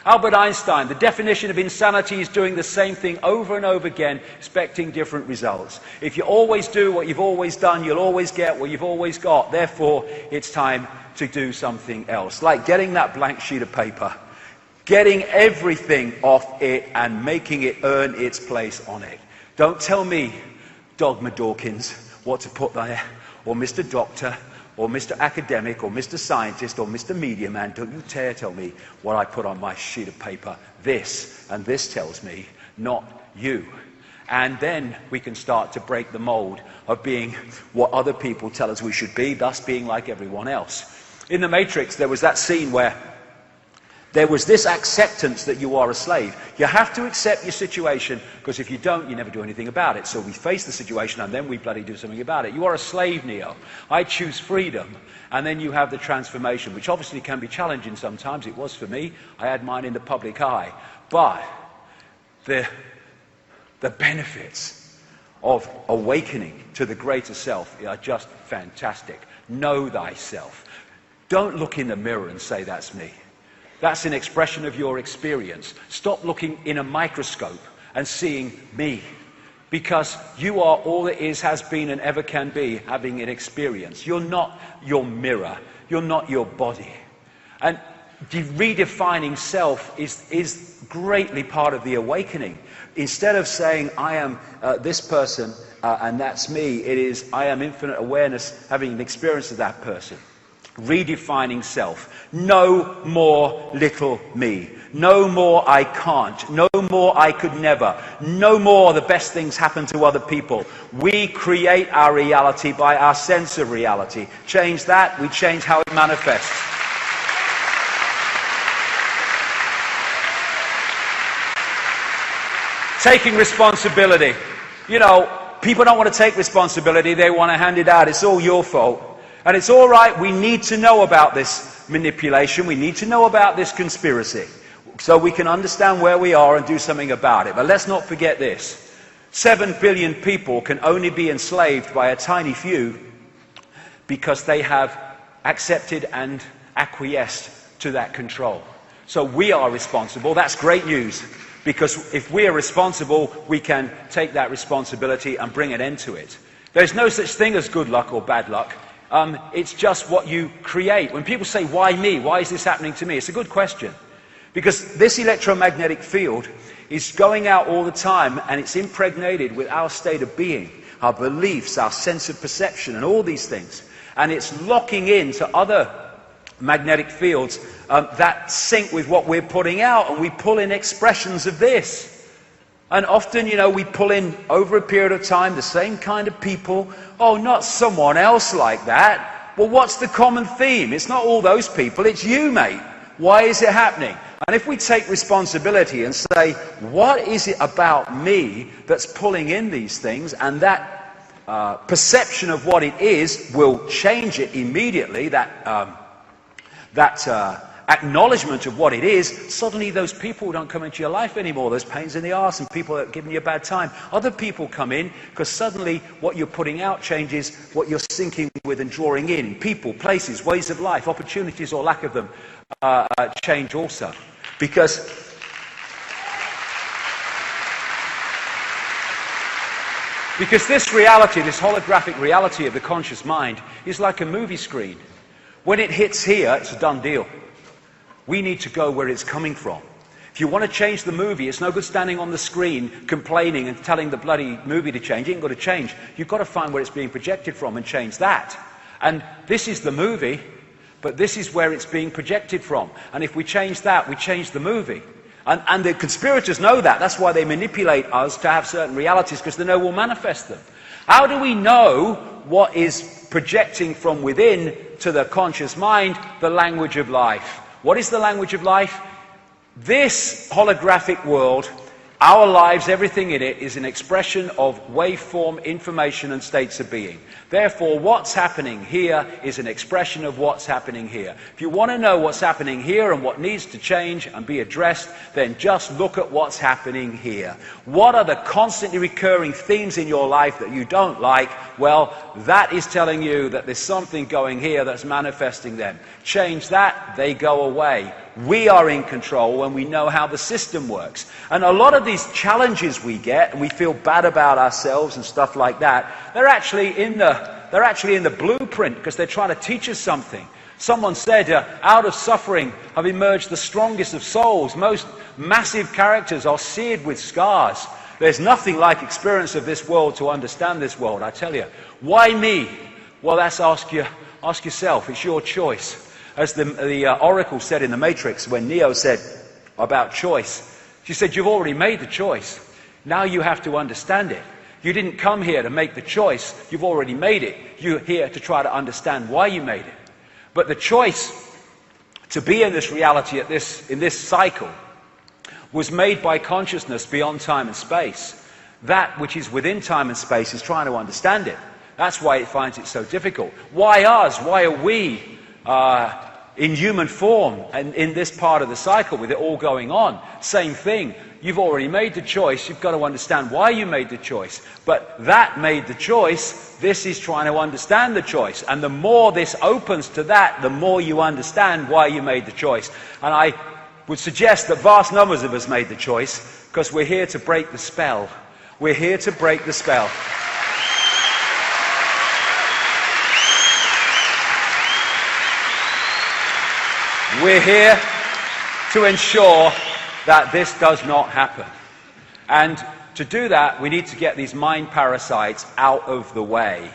Albert Einstein, the definition of insanity is doing the same thing over and over again, expecting different results. If you always do what you've always done, you'll always get what you've always got. Therefore, it's time to do something else. Like getting that blank sheet of paper, getting everything off it and making it earn its place on it. Don't tell me, Dogma Dawkins, what to put there, or Mr. Doctor, or Mr. Academic, or Mr. Scientist, or Mr. Media Man. Don't you dare tell me what I put on my sheet of paper. This, and this tells me, not you. And then we can start to break the mold of being what other people tell us we should be, thus being like everyone else. In The Matrix, there was that scene where there was this acceptance that you are a slave. You have to accept your situation, because if you don't, you never do anything about it. So we face the situation, and then we bloody do something about it. You are a slave, Neo. I choose freedom. And then you have the transformation, which obviously can be challenging sometimes. It was for me. I had mine in the public eye. But the benefits of awakening to the greater self are just fantastic. Know thyself. Don't look in the mirror and say, that's me. That's an expression of your experience. Stop looking in a microscope and seeing me. Because you are all that is, has been, and ever can be, having an experience. You're not your mirror. You're not your body. And redefining self is greatly part of the awakening. Instead of saying, I am this person and that's me, it is, I am infinite awareness having an experience of that person. Redefining self. No more little me. No more I can't. No more I could never. No more the best things happen to other people. We create our reality by our sense of reality. Change that, we change how it manifests. Taking responsibility. You know, people don't want to take responsibility, they want to hand it out. It's all your fault. And it's all right, we need to know about this manipulation, we need to know about this conspiracy, so we can understand where we are and do something about it. But let's not forget this. 7 billion people can only be enslaved by a tiny few because they have accepted and acquiesced to that control. So we are responsible. That's great news, because if we are responsible, we can take that responsibility and bring an end to it. There's no such thing as good luck or bad luck. It's just what you create. When people say, why me? Why is this happening to me? It's a good question. Because this electromagnetic field is going out all the time, and it's impregnated with our state of being, our beliefs, our sense of perception, and all these things. And it's locking into other magnetic fields that sync with what we're putting out, and we pull in expressions of this. And often, you know, we pull in, over a period of time, the same kind of people. Oh, not someone else like that. Well, what's the common theme? It's not all those people, it's you, mate. Why is it happening? And if we take responsibility and say, what is it about me that's pulling in these things? And that perception of what it is will change it immediately. That acknowledgement of what it is, suddenly those people don't come into your life anymore. Those pains in the arse and people that are giving you a bad time. Other people come in because suddenly what you're putting out changes what you're syncing with and drawing in. People, places, ways of life, opportunities or lack of them change also. Because this reality, this holographic reality of the conscious mind is like a movie screen. When it hits here, it's a done deal. We need to go where it's coming from. If you want to change the movie, it's no good standing on the screen complaining and telling the bloody movie to change. It ain't got to change. You've got to find where it's being projected from and change that. And this is the movie, but this is where it's being projected from. And if we change that, we change the movie. And the conspirators know that. That's why they manipulate us to have certain realities, because they know we'll manifest them. How do we know what is projecting from within to the conscious mind? The language of life. What is the language of life? This holographic world, our lives, everything in it, is an expression of waveform, information, and states of being. Therefore, what's happening here is an expression of what's happening here. If you want to know what's happening here and what needs to change and be addressed, then just look at what's happening here. What are the constantly recurring themes in your life that you don't like? Well, that is telling you that there's something going here that's manifesting them. Change that, they go away. We are in control when we know how the system works. And a lot of these challenges we get, and we feel bad about ourselves and stuff like that, they're actually in the blueprint, because they're trying to teach us something. Someone said, out of suffering have emerged the strongest of souls. Most massive characters are seared with scars. There's nothing like experience of this world to understand this world, I tell you. Why me? Well, that's ask yourself. It's your choice. As the Oracle said in the Matrix, when Neo said about choice, she said, you've already made the choice. Now you have to understand it. You didn't come here to make the choice. You've already made it. You're here to try to understand why you made it. But the choice to be in this reality in this cycle was made by consciousness beyond time and space. That which is within time and space is trying to understand it. That's why it finds it so difficult. Why us? Why are we in human form and in this part of the cycle with it all going on? Same thing. You've already made the choice. You've got to understand why you made the choice. But that made the choice. This is trying to understand the choice. And the more this opens to that, the more you understand why you made the choice. And I would suggest that vast numbers of us made the choice because we're here to break the spell. We're here to break the spell. We're here to ensure that this does not happen. And to do that, we need to get these mind parasites out of the way.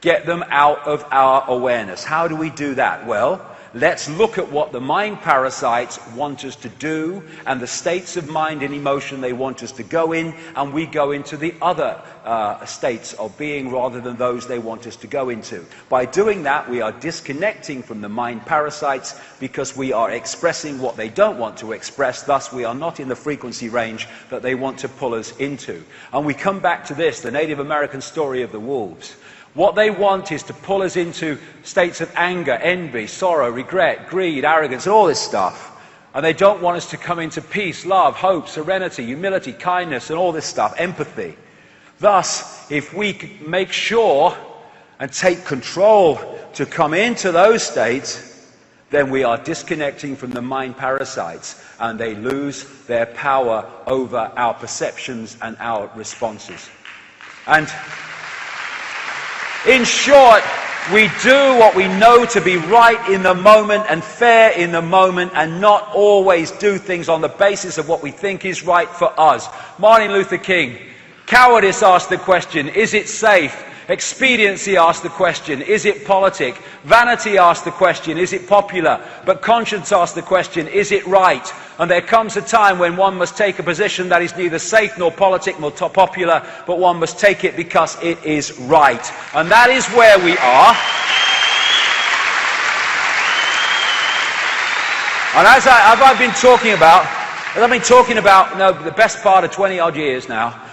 Get them out of our awareness. How do we do that? Well, let's look at what the mind parasites want us to do and the states of mind and emotion they want us to go in, and we go into the other states of being rather than those they want us to go into. By doing that, we are disconnecting from the mind parasites because we are expressing what they don't want to express. Thus, we are not in the frequency range that they want to pull us into. And we come back to this, the Native American story of the wolves. What they want is to pull us into states of anger, envy, sorrow, regret, greed, arrogance, and all this stuff. And they don't want us to come into peace, love, hope, serenity, humility, kindness, and all this stuff, empathy. Thus, if we could make sure and take control to come into those states, then we are disconnecting from the mind parasites, and they lose their power over our perceptions and our responses. And in short, we do what we know to be right in the moment and fair in the moment, and not always do things on the basis of what we think is right for us. Martin Luther King, cowardice asked the question, is it safe? Expediency asked the question, is it politic? Vanity asked the question, is it popular? But conscience asked the question, is it right? And there comes a time when one must take a position that is neither safe nor politic nor popular, but one must take it because it is right. And that is where we are. And as I've been talking about the best part of 20 odd years now,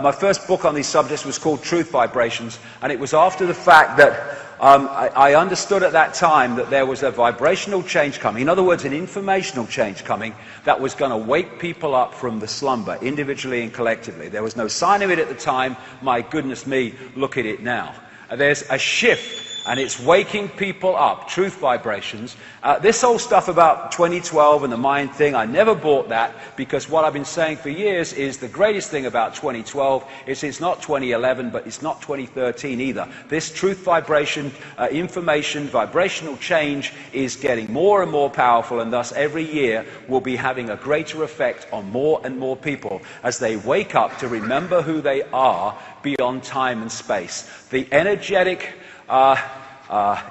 my first book on these subjects was called Truth Vibrations, and it was after the fact that I understood at that time that there was a vibrational change coming. In other words, an informational change coming that was going to wake people up from the slumber, individually and collectively. There was no sign of it at the time. My goodness me, look at it now. There's a shift, and it's waking people up. Truth vibrations. This whole stuff about 2012 and the mind thing, I never bought that, because what I've been saying for years is the greatest thing about 2012 is it's not 2011, but it's not 2013 either. This truth vibration, information, vibrational change is getting more and more powerful, and thus every year will be having a greater effect on more and more people as they wake up to remember who they are beyond time and space. The energetic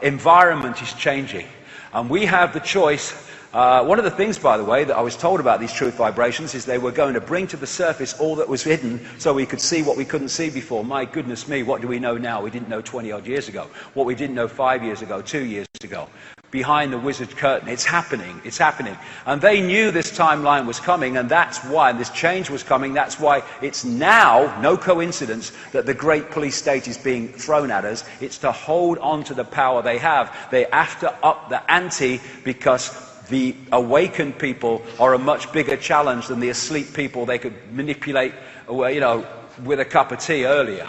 environment is changing, and we have the choice. One of the things, by the way, that I was told about these truth vibrations is they were going to bring to the surface all that was hidden so we could see what we couldn't see before. My goodness me, what do we know now we didn't know 20 odd years ago? What we didn't know 5 years ago, 2 years ago. Behind the wizard curtain, it's happening, it's happening. And they knew this timeline was coming, and that's why, and this change was coming, that's why it's now, no coincidence, that the great police state is being thrown at us. It's to hold on to the power they have. They have to up the ante, because the awakened people are a much bigger challenge than the asleep people they could manipulate, with a cup of tea earlier.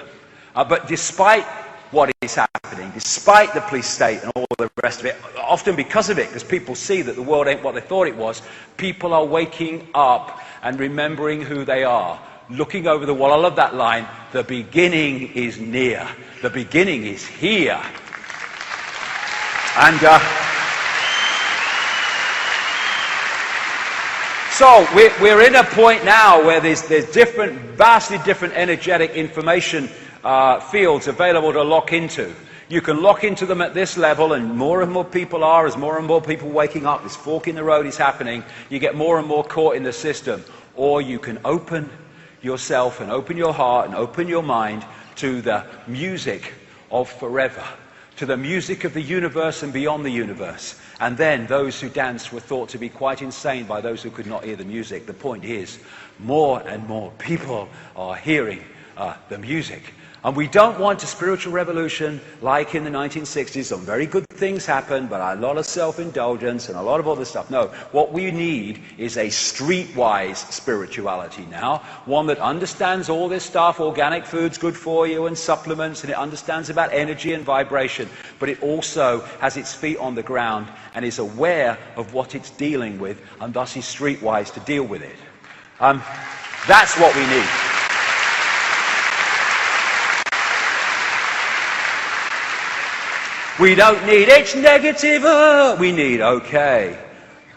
But despite what is happening, happening, despite the police state and all the rest of it, often because of it, because people see that the world ain't what they thought it was, people are waking up and remembering who they are. Looking over the wall, I love that line, the beginning is near. The beginning is here. And so we're in a point now where there's different, vastly different energetic information fields available to lock into. You can lock into them at this level, and more people are, as more and more people waking up, this fork in the road is happening, you get more and more caught in the system. Or you can open yourself and open your heart and open your mind to the music of forever, to the music of the universe and beyond the universe. And then those who danced were thought to be quite insane by those who could not hear the music. The point is, more and more people are hearing the music. And we don't want a spiritual revolution like in the 1960s. Some very good things happened, but a lot of self-indulgence and a lot of other stuff. No, what we need is a streetwise spirituality now, one that understands all this stuff, organic food's good for you and supplements, and it understands about energy and vibration, but it also has its feet on the ground and is aware of what it's dealing with, and thus is streetwise to deal with it. That's what we need. We don't need, it's negative, we need, okay.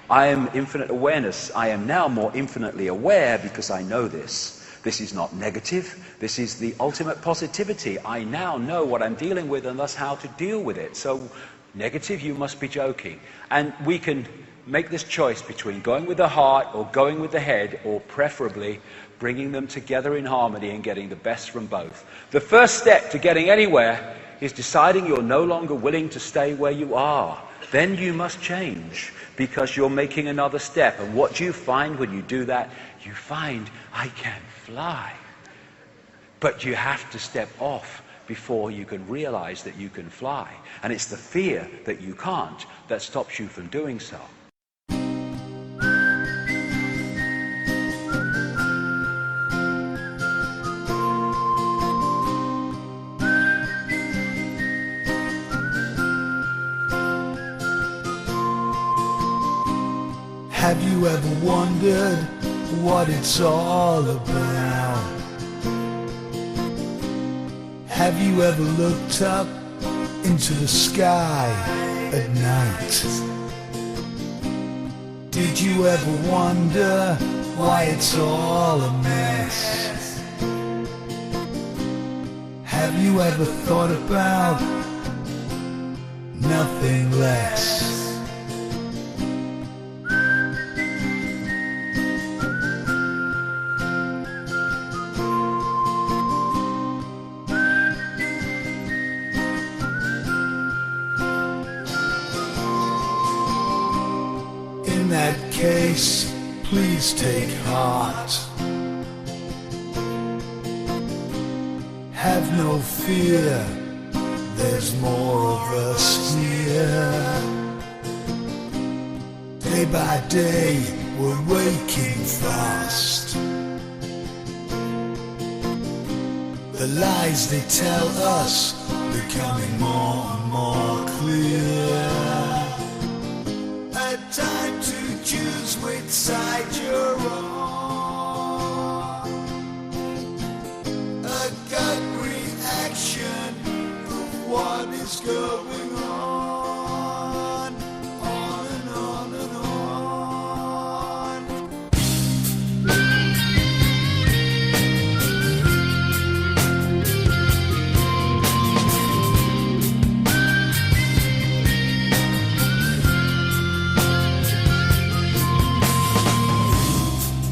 I am infinite awareness. I am now more infinitely aware because I know this. This is not negative. This is the ultimate positivity. I now know what I'm dealing with and thus how to deal with it. So, negative, you must be joking. And we can make this choice between going with the heart or going with the head, or preferably bringing them together in harmony and getting the best from both. The first step to getting anywhere is deciding you're no longer willing to stay where you are. Then you must change, because you're making another step. And what do you find when you do that? You find, I can fly. But you have to step off before you can realize that you can fly. And it's the fear that you can't that stops you from doing so. Have you ever wondered what it's all about? Have you ever looked up into the sky at night? Did you ever wonder why it's all a mess? Have you ever thought about nothing less? In that case, please take heart. Have no fear, there's more of us here. Day by day, we're waking fast. The lies they tell us becoming more and more clear. A time to choose which side you're on. A gut reaction of what is going on and on and on.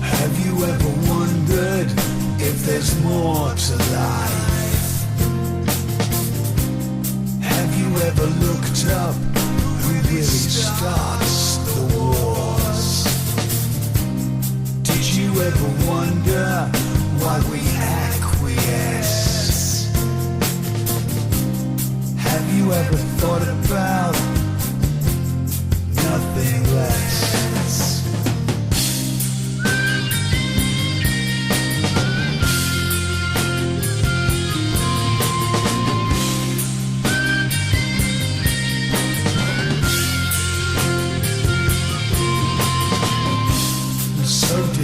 Have you ever wondered if there's more to life? Have you ever looked up who really starts the wars? Did you ever wonder why we acquiesce? Have you ever thought about nothing less?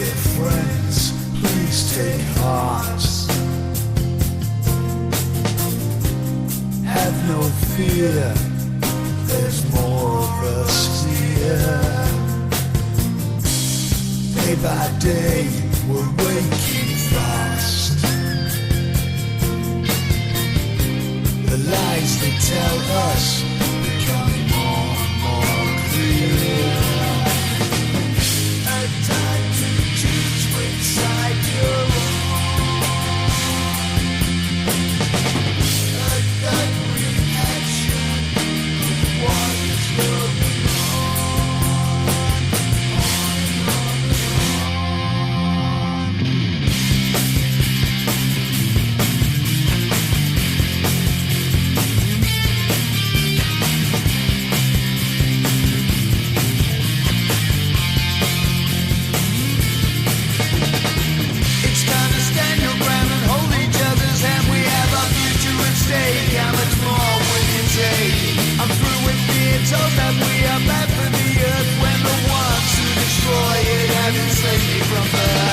dear friends, please take heart. Have no fear, there's more of us here. Day by day, we're waking fast. The lies they tell us becoming more and more clear. A time to choose which side you're on. A gut reaction, what is going I'm through with being told that we are bad for the earth when the ones who destroy it have enslaved me from birth.